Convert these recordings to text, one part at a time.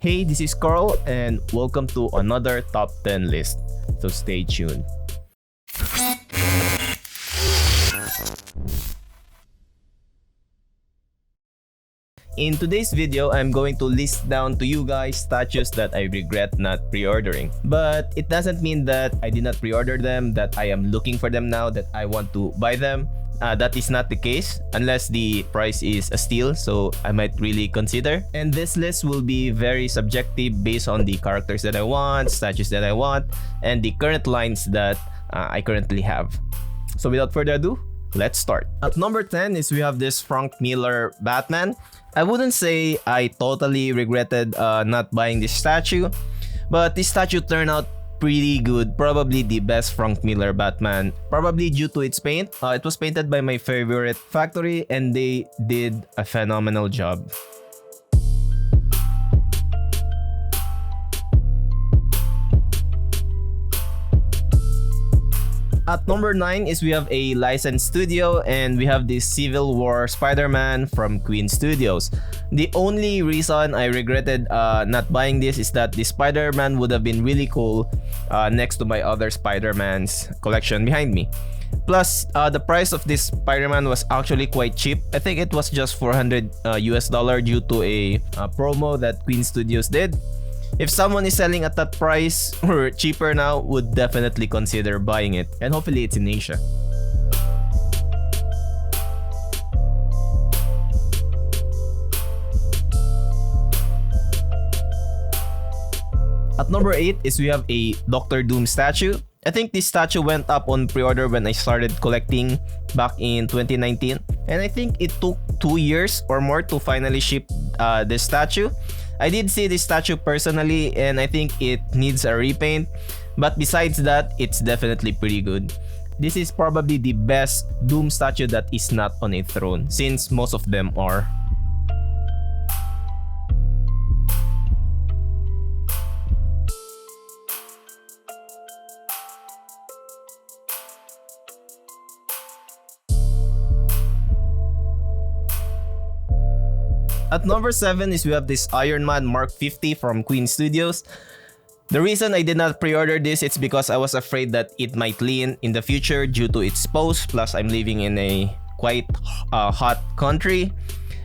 Hey, this is Carl and welcome to another top 10 list. So stay tuned. In today's video, I'm going to list down to you guys statues that I regret not pre-ordering. But it doesn't mean that I did not pre-order them, that I am looking for them now, that I want to buy them. That is not the case unless the price is a steal, so I might really consider. And this list will be very subjective based on the characters that I want, statues that I want, and the current lines that I currently have. So without further ado, let's start. At number 10 is we have this Frank Miller Batman. I wouldn't say I totally regretted not buying this statue, but this statue turned out pretty good. Probably the best Frank Miller Batman, probably due to its paint. It was painted by my favorite factory and they did a phenomenal job. At number 9 is we have a licensed studio and we have the Civil War Spider-Man from Queen Studios. The only reason I regretted not buying this is that the Spider-Man would have been really cool next to my other Spider-Man's collection behind me. Plus, the price of this Spider-Man was actually quite cheap. I think it was just $400 US due to a promo that Queen Studios did. If someone is selling at that price or cheaper now, would definitely consider buying it, and hopefully it's in Asia. At number 8 is we have a Doctor Doom statue. I think this statue went up on pre-order when I started collecting back in 2019, and I think it took 2 years or more to finally ship this statue. I did see this statue personally and I think it needs a repaint, but besides that, it's definitely pretty good. This is probably the best Doom statue that is not on a throne, since most of them are. At number 7 is we have this Iron Man Mark 50 from Queen Studios. The reason I did not pre-order this is because I was afraid that it might lean in the future due to its pose, plus I'm living in a quite hot country.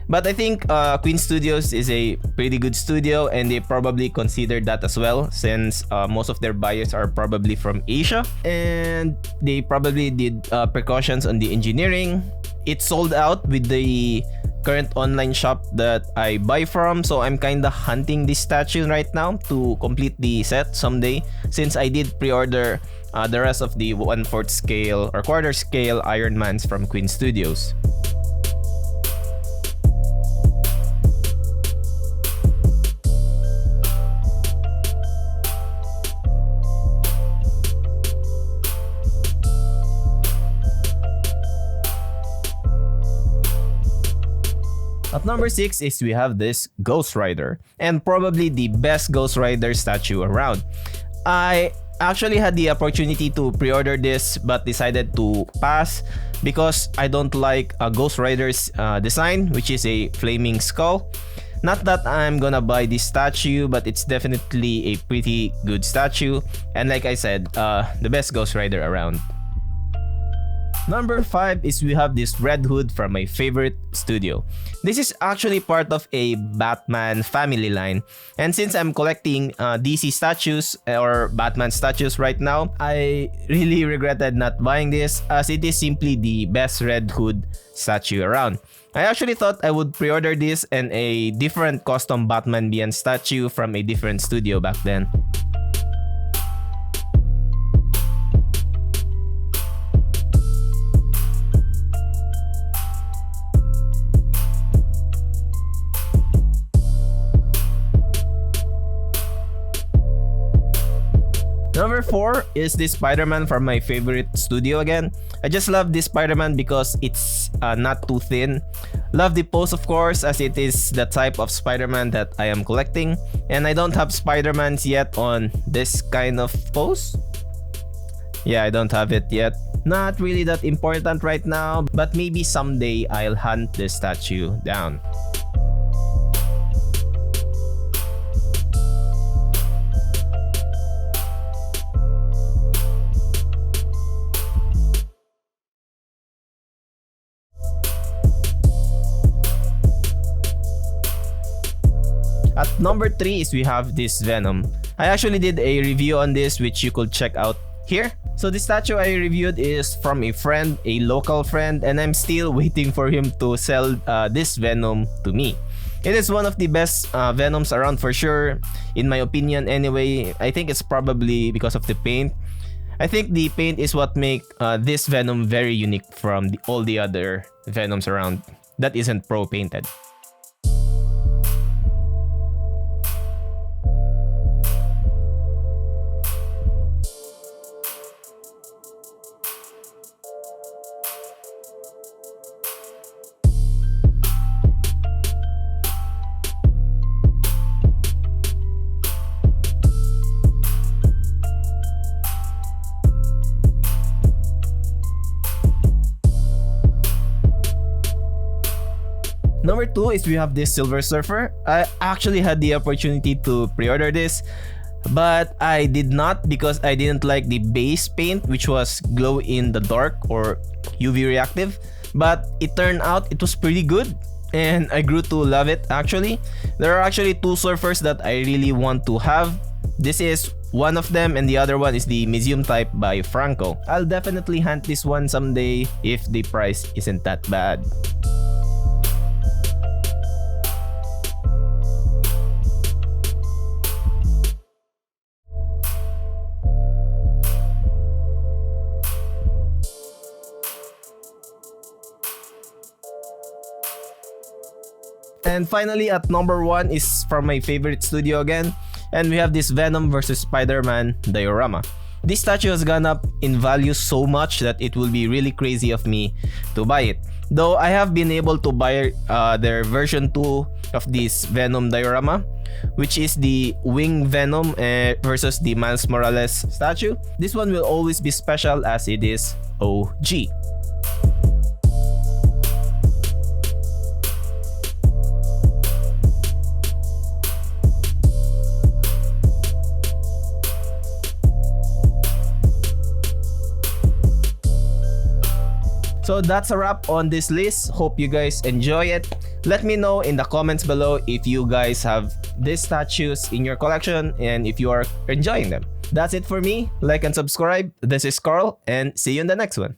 But I think Queen Studios is a pretty good studio and they probably considered that as well, since most of their buyers are probably from Asia. And they probably did precautions on the engineering. It sold out with the current online shop that I buy from, so I'm kinda hunting this statue right now to complete the set someday, since I did pre-order the rest of the 1/4 scale or quarter scale Iron Mans from Queen Studios. At number 6 is we have this Ghost Rider, and probably the best Ghost Rider statue around. I actually had the opportunity to pre-order this but decided to pass because I don't like Ghost Rider's design, which is a flaming skull. Not that I'm gonna buy this statue, but it's definitely a pretty good statue, and like I said, the best Ghost Rider around. Number 5 is we have this Red Hood from my favorite studio. This is actually part of a Batman family line, and since I'm collecting DC statues or Batman statues right now, I really regretted not buying this as it is simply the best Red Hood statue around. I actually thought I would pre-order this and a different custom Batman Beyond statue from a different studio back then. Number 4 is this Spider-Man from my favorite studio again. I just love this Spider-Man because it's not too thin. Love the pose, of course, as it is the type of Spider-Man that I am collecting. And I don't have Spider-Mans yet on this kind of pose. Yeah, I don't have it yet. Not really that important right now, but maybe someday I'll hunt this statue down. At number 3 is we have this Venom. I actually did a review on this which you could check out here. So the statue I reviewed is from a friend, a local friend, and I'm still waiting for him to sell this Venom to me. It is one of the best Venoms around for sure, in my opinion anyway. I think it's probably because of the paint. I think the paint is what make this Venom very unique from all the other Venoms around that isn't pro painted. Number 2 is we have this Silver Surfer. I actually had the opportunity to pre-order this, but I did not because I didn't like the base paint, which was glow in the dark or UV reactive. But it turned out it was pretty good and I grew to love it actually. There are actually 2 surfers that I really want to have. This is one of them and the other one is the Museum type by Franco. I'll definitely hunt this one someday if the price isn't that bad. And finally, at number 1 is from my favorite studio again, and we have this Venom vs Spiderman diorama. This statue has gone up in value so much that it will be really crazy of me to buy it. Though I have been able to buy their version 2 of this Venom diorama, which is the Wing Venom versus the Miles Morales statue. This one will always be special as it is OG. So that's a wrap on this list. Hope you guys enjoy it. Let me know in the comments below if you guys have these statues in your collection and if you are enjoying them. That's it for me. Like and subscribe. This is Carl and see you in the next one.